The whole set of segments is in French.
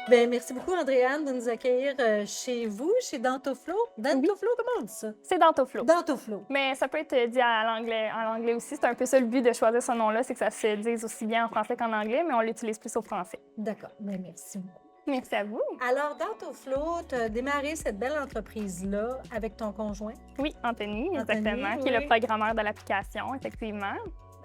Ben, merci beaucoup, Andréane, de nous accueillir chez vous, chez Dentoflo. Oui, Dentoflo, comment on dit ça? c'est Dentoflo. Dentoflo. Mais ça peut être dit en anglais aussi. C'est un peu ça le but de choisir ce nom-là, c'est que ça se dise aussi bien en français qu'en anglais, mais on l'utilise plus au français. D'accord, ben, merci beaucoup. Merci à vous. Alors, Dentoflo, tu as démarré cette belle entreprise-là avec ton conjoint. Oui, Anthony, Anthony, exactement, qui est le oui. programmeur de l'application, effectivement.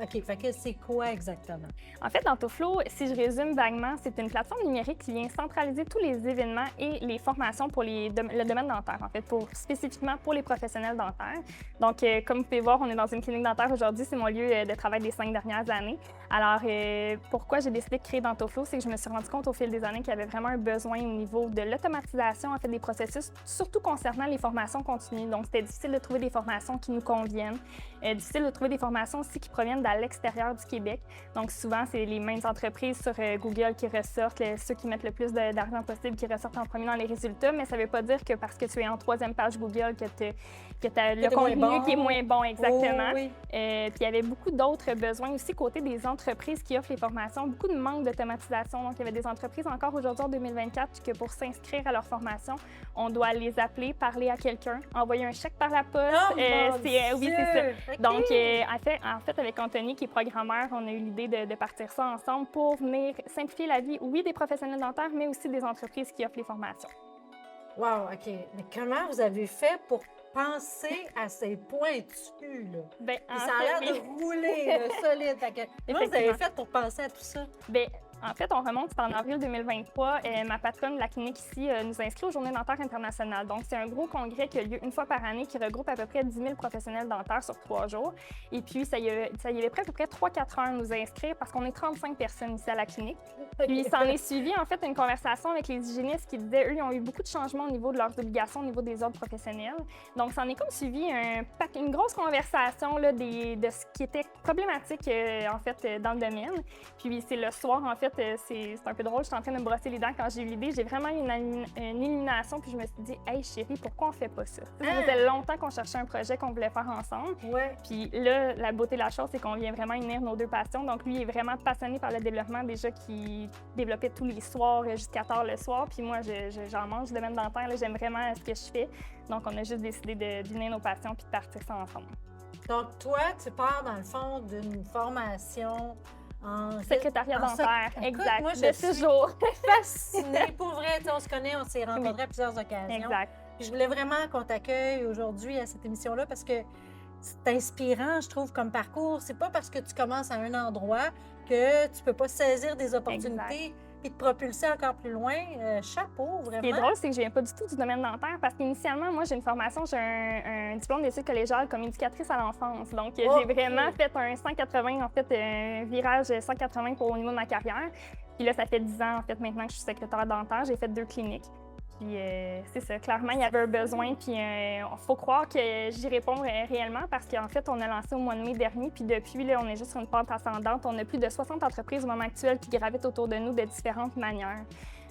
OK, fait que c'est quoi exactement? En fait, Dentoflo, si je résume vaguement, c'est une plateforme numérique qui vient centraliser tous les événements et les formations pour le domaine dentaire, en fait, spécifiquement pour les professionnels dentaires. Donc, comme vous pouvez voir, on est dans une clinique dentaire aujourd'hui. C'est mon lieu de travail des 5 dernières années. Alors, pourquoi j'ai décidé de créer Dentoflo, c'est que je me suis rendu compte au fil des années qu'il y avait vraiment un besoin au niveau de l'automatisation, en fait, des processus, surtout concernant les formations continues. Donc, c'était difficile de trouver des formations qui nous conviennent. Difficile de trouver des formations aussi qui proviennent à l'extérieur du Québec. Donc, souvent, c'est les mêmes entreprises sur Google qui ressortent, ceux qui mettent le plus d'argent possible qui ressortent en premier dans les résultats, mais ça ne veut pas dire que parce que tu es en troisième page Google que tu as le contenu bon. qui est moins bon, exactement. Oh, oui. Puis il y avait beaucoup d'autres besoins aussi côté des entreprises qui offrent les formations, beaucoup de manque d'automatisation. Donc, il y avait des entreprises encore aujourd'hui en 2024 que pour s'inscrire à leur formation, on doit les appeler, parler à quelqu'un, envoyer un chèque par la poste. Oh, mon Oui, c'est ça. Dieu! OK. Donc, en fait, avec Anthony, qui est programmeur, on a eu l'idée de partir ça ensemble pour venir simplifier la vie, oui, des professionnels dentaires, mais aussi des entreprises qui offrent les formations. Wow, OK. Mais comment vous avez fait pour penser à ces pointus, là? Bien, Puis ça a l'air de rouler, là, solide. Fait que, comment vous avez Effectivement. fait pour penser à tout ça? Bien, en fait, on remonte, c'est en avril 2023. Ma patronne de la clinique ici nous inscrit aux Journées dentaires internationales. Donc, c'est un gros congrès qui a lieu une fois par année qui regroupe à peu près 10 000 professionnels dentaires sur 3 jours. Et puis, ça y avait pris à peu près 3-4 heures à nous inscrire parce qu'on est 35 personnes ici à la clinique. Puis, ça en est suivi, en fait, une conversation avec les hygiénistes qui disaient, eux, ils ont eu beaucoup de changements au niveau de leurs obligations, au niveau des ordres professionnels. Donc, ça en est comme suivi une grosse conversation là, de ce qui était problématique, en fait, dans le domaine. Puis, c'est le soir, en fait, c'est un peu drôle, j'étais en train de me brosser les dents quand j'ai eu l'idée. J'ai vraiment eu une illumination, puis je me suis dit, hey chérie, pourquoi on fait pas ça? Ça faisait longtemps qu'on cherchait un projet qu'on voulait faire ensemble. Ouais. Puis là, la beauté de la chose, c'est qu'on vient vraiment unir nos deux passions. Donc, lui, il est vraiment passionné par le développement, déjà qui développait tous les soirs jusqu'à tard le soir. Puis moi, j'en mange du domaine dentaire, j'aime vraiment ce que je fais. Donc, on a juste décidé d'unir nos passions puis de partir ça ensemble. Donc, toi, tu pars dans le fond d'une formation en Secrétariat dentaire, Écoute, exact, moi, je de 6 suis jours. fascinée. Pour vrai, tu sais, on se connaît, on s'est rencontrés à plusieurs occasions. Exact. Puis je voulais vraiment qu'on t'accueille aujourd'hui à cette émission-là parce que c'est inspirant, je trouve, comme parcours. C'est pas parce que tu commences à un endroit que tu peux pas saisir des opportunités et te propulser encore plus loin. Chapeau, Ce qui est vraiment. drôle, c'est que je viens pas du tout du domaine dentaire parce qu'initialement, moi, j'ai une formation, j'ai un diplôme d'études collégiales comme éducatrice à l'enfance. Donc, j'ai vraiment fait un 180, en fait, un virage 180 au niveau de ma carrière. Puis là, ça fait 10 ans, en fait, maintenant que je suis secrétaire dentaire. J'ai fait 2 cliniques. Puis c'est ça, clairement, il y avait un besoin. Puis il faut croire que j'y réponds réellement parce qu'en fait, on a lancé au mois de mai dernier. Puis depuis, là, on est juste sur une pente ascendante. On a plus de 60 entreprises au moment actuel qui gravitent autour de nous de différentes manières.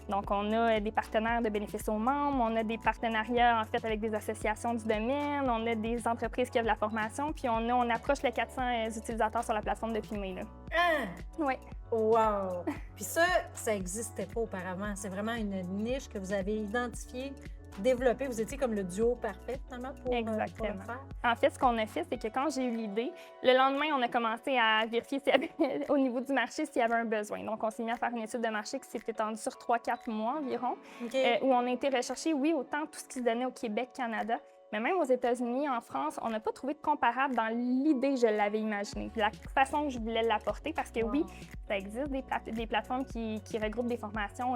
Donc, on a des partenaires de bénéfices aux membres, on a des partenariats, en fait, avec des associations du domaine, on a des entreprises qui offrent de la formation, puis on approche les 400 utilisateurs sur la plateforme depuis mai, là. Ah! Oui. Wow! Puis ça n'existait pas auparavant. C'est vraiment une niche que vous avez identifiée, développée. Vous étiez comme le duo parfait, finalement, pour le Exactement. faire. En fait, ce qu'on a fait, c'est que quand j'ai eu l'idée, le lendemain, on a commencé à vérifier s'il y avait, au niveau du marché s'il y avait un besoin. Donc, on s'est mis à faire une étude de marché qui s'est étendue sur 3-4 mois environ, OK. où on a été rechercher, oui, autant tout ce qui se donnait au Québec, Canada, mais même aux États-Unis, en France, on n'a pas trouvé de comparable dans l'idée que je l'avais imaginée, la façon que je voulais l'apporter, parce que oui, ça existe des plateformes qui regroupent des formations,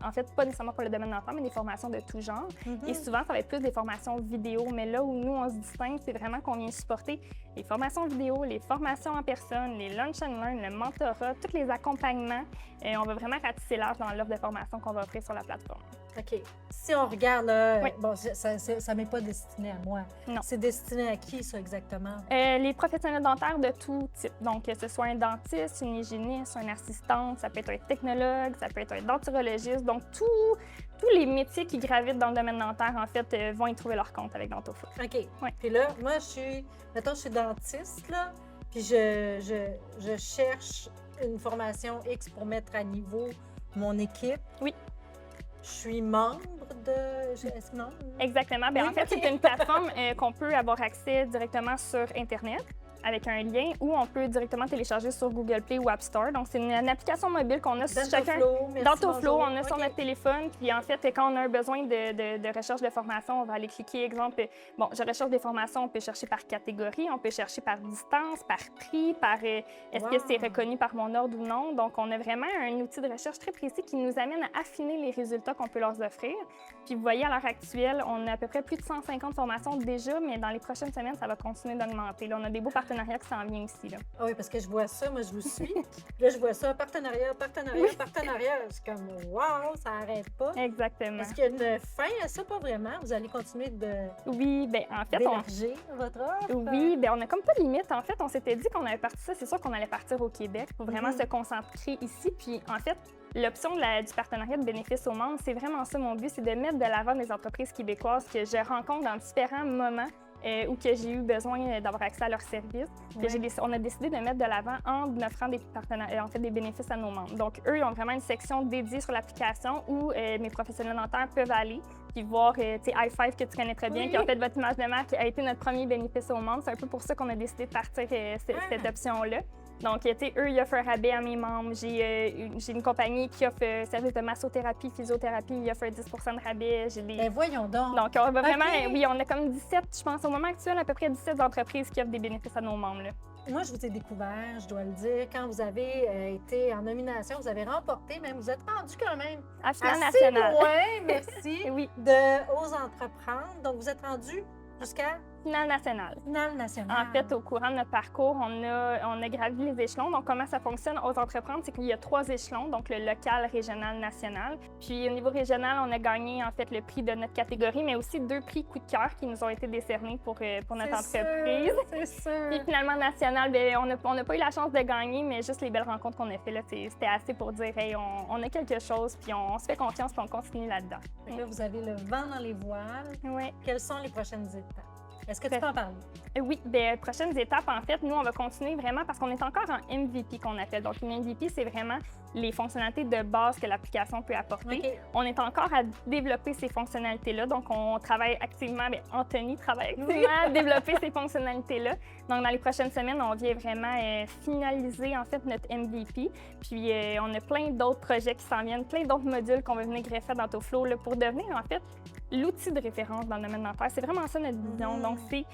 en fait, pas nécessairement pour le domaine d'enfant, mais des formations de tout genre. Et souvent, ça va être plus des formations vidéo, mais là où nous, on se distingue, c'est vraiment qu'on vient supporter les formations vidéo, les formations en personne, les lunch and learn, le mentorat, tous les accompagnements. Et on va vraiment ratisser large dans l'offre de formation qu'on va offrir sur la plateforme. OK. Si on regarde, là, Oui. bon, ça ne m'est pas destiné à moi. Non. C'est destiné à qui, ça, exactement? Les professionnels dentaires de tout type. Donc, que ce soit un dentiste, une hygiéniste, un assistant, ça peut être un technologue, ça peut être un denturologiste. Donc, tous les métiers qui gravitent dans le domaine dentaire, en fait, vont y trouver leur compte avec Dentoflo. OK. Ouais. Puis là, moi, mettons, je suis dentiste, là, puis je cherche une formation X pour mettre à niveau mon équipe. Oui. je suis membre de... Est-ce que non? Exactement. Bien, Oui, en fait, ok. c'est une plateforme qu'on peut avoir accès directement sur Internet avec un lien ou on peut directement télécharger sur Google Play ou App Store. Donc, c'est une application mobile qu'on a sur chacun. Merci, Dans Toflo, bonjour. on a sur Ok. notre téléphone. Puis, en fait, quand on a un besoin de recherche de formation, on va aller cliquer, exemple, bon, je recherche des formations, on peut chercher par catégorie, on peut chercher par distance, par prix, par est-ce que c'est Wow. reconnu par mon ordre ou non. Donc, on a vraiment un outil de recherche très précis qui nous amène à affiner les résultats qu'on peut leur offrir. Puis, vous voyez, à l'heure actuelle, on a à peu près plus de 150 formations déjà, mais dans les prochaines semaines, ça va continuer d'augmenter. Là, on a des beaux partenariats qui s'en viennent ici. Là. Ah oui, parce que je vois ça, moi je vous suis. Là, je vois ça, partenariat, partenariat, partenariat. C'est comme, wow, ça n'arrête pas. Exactement. Est-ce qu'il y a une fin à ça? Pas vraiment. Vous allez continuer Oui, bien, en fait, d'élargir votre offre? Oui, bien, on n'a comme pas de limite. En fait, on s'était dit qu'on avait parti ça. C'est sûr qu'on allait partir au Québec pour vraiment se concentrer ici. Puis, en fait, l'option du partenariat de bénéfices aux membres, c'est vraiment ça mon but, c'est de mettre de l'avant des entreprises québécoises que je rencontre dans différents moments où que j'ai eu besoin d'avoir accès à leurs services. On a décidé de mettre de l'avant en offrant des bénéfices à nos membres. Donc, eux, ils ont vraiment une section dédiée sur l'application où mes professionnels dentaires peuvent aller puis voir, tu sais, i5 que tu connais très bien, qui en fait votre image de marque, qui a été notre premier bénéfice aux membres. C'est un peu pour ça qu'on a décidé de partir cette option-là. Donc, tu sais, eux, ils offrent un rabais à mes membres. J'ai une compagnie qui offre service de massothérapie, physiothérapie, ils offrent 10 de rabais. Ben voyons donc. Donc, on va vraiment, oui, on a comme 17, je pense, au moment actuel, à peu près 17 entreprises qui offrent des bénéfices à nos membres. Là. Moi, je vous ai découvert, je dois le dire, quand vous avez été en nomination, vous avez remporté, même vous êtes rendu quand même À finale assez nationale. loin, merci, Oui, Ose entreprendre. Donc, vous êtes rendu jusqu'à finale nationale. finale nationale. En fait, au courant de notre parcours, on a gravi les échelons. Donc, comment ça fonctionne aux entreprendre, c'est qu'il y a 3 échelons, donc le local, régional, national. Puis, au niveau régional, on a gagné, en fait, le prix de notre catégorie, mais aussi 2 prix coup de cœur qui nous ont été décernés pour notre entreprise. C'est sûr. Puis, finalement, national, bien, on n'a pas eu la chance de gagner, mais juste les belles rencontres qu'on a faites, là, c'était assez pour dire, hey, on a quelque chose, puis on se fait confiance, puis on continue là-dedans. Fait que là, vous avez le vent dans les voiles. Oui. Quelles sont les prochaines étapes? Est-ce que tu peux en parler? Oui, bien, prochaines étapes, en fait, nous, on va continuer vraiment parce qu'on est encore en MVP qu'on appelle. Donc, une MVP, c'est vraiment les fonctionnalités de base que l'application peut apporter. Okay. On est encore à développer ces fonctionnalités-là. Donc, on travaille activement, bien, Anthony travaille activement à développer ces fonctionnalités-là. Donc, dans les prochaines semaines, on vient vraiment finaliser, en fait, notre MVP. Puis, on a plein d'autres projets qui s'en viennent, plein d'autres modules qu'on va venir greffer dans Toflo là, pour devenir, en fait, l'outil de référence dans le domaine dentaire. C'est vraiment ça notre vision. Donc, c'est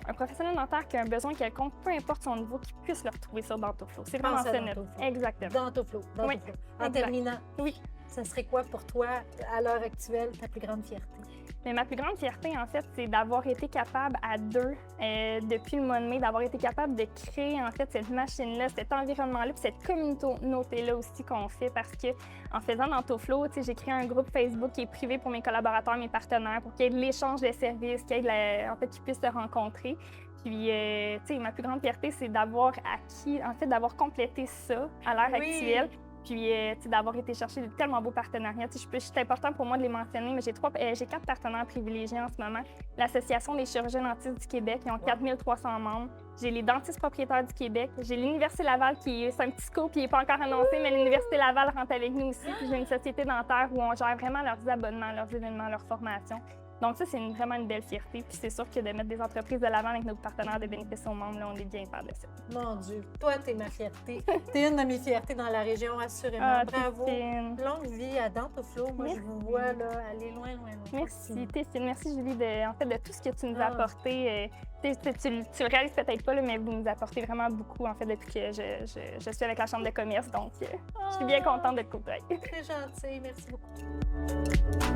un professionnel dentaire qui a un besoin quelconque, peu importe son niveau, qui puisse le retrouver sur Dentoflo. C'est vraiment ça notre... Exactement. Dentoflo. Oui, En exact. terminant, Oui. ça serait quoi pour toi, à l'heure actuelle, ta plus grande fierté? Mais ma plus grande fierté, en fait, c'est d'avoir été capable à 2, depuis le mois de mai, d'avoir été capable de créer, en fait, cette machine-là, cet environnement-là, puis cette communauté-là aussi qu'on fait parce que, en faisant Dentoflo, tu sais, j'ai créé un groupe Facebook qui est privé pour mes collaborateurs, mes partenaires, pour qu'il y ait de l'échange de services, qu'il y ait en fait, qu'ils puissent se rencontrer. Puis, tu sais, ma plus grande fierté, c'est d'avoir acquis, en fait, d'avoir complété ça à l'heure actuelle. Puis, d'avoir été chercher de tellement beaux partenariats. C'est important pour moi de les mentionner, mais j'ai 4 partenaires privilégiés en ce moment. L'Association des chirurgiens dentistes du Québec, qui ont 4300 membres. J'ai les dentistes propriétaires du Québec. J'ai l'Université Laval, c'est un petit scoop, qui n'est pas encore annoncé, mais l'Université Laval rentre avec nous aussi. Puis, j'ai une société dentaire où on gère vraiment leurs abonnements, leurs événements, leurs formations. Donc ça, c'est vraiment une belle fierté. Puis c'est sûr que de mettre des entreprises de l'avant avec nos partenaires de bénéfices au monde, là, on est bien fiers de ça. Mon Dieu, toi, t'es ma fierté. T'es une de mes fiertés dans la région, assurément. Bravo. Longue vie à Dentoflo. Moi, je vous vois là, aller loin, loin, loin. Merci, t'es fine. Merci, Julie, de tout ce que tu nous as apporté. Tu le réalises peut-être pas, là, mais vous nous apportez vraiment beaucoup, en fait, depuis que je suis avec la Chambre de commerce. Donc, je suis bien contente de te côtoyer. C'est gentil. Merci beaucoup.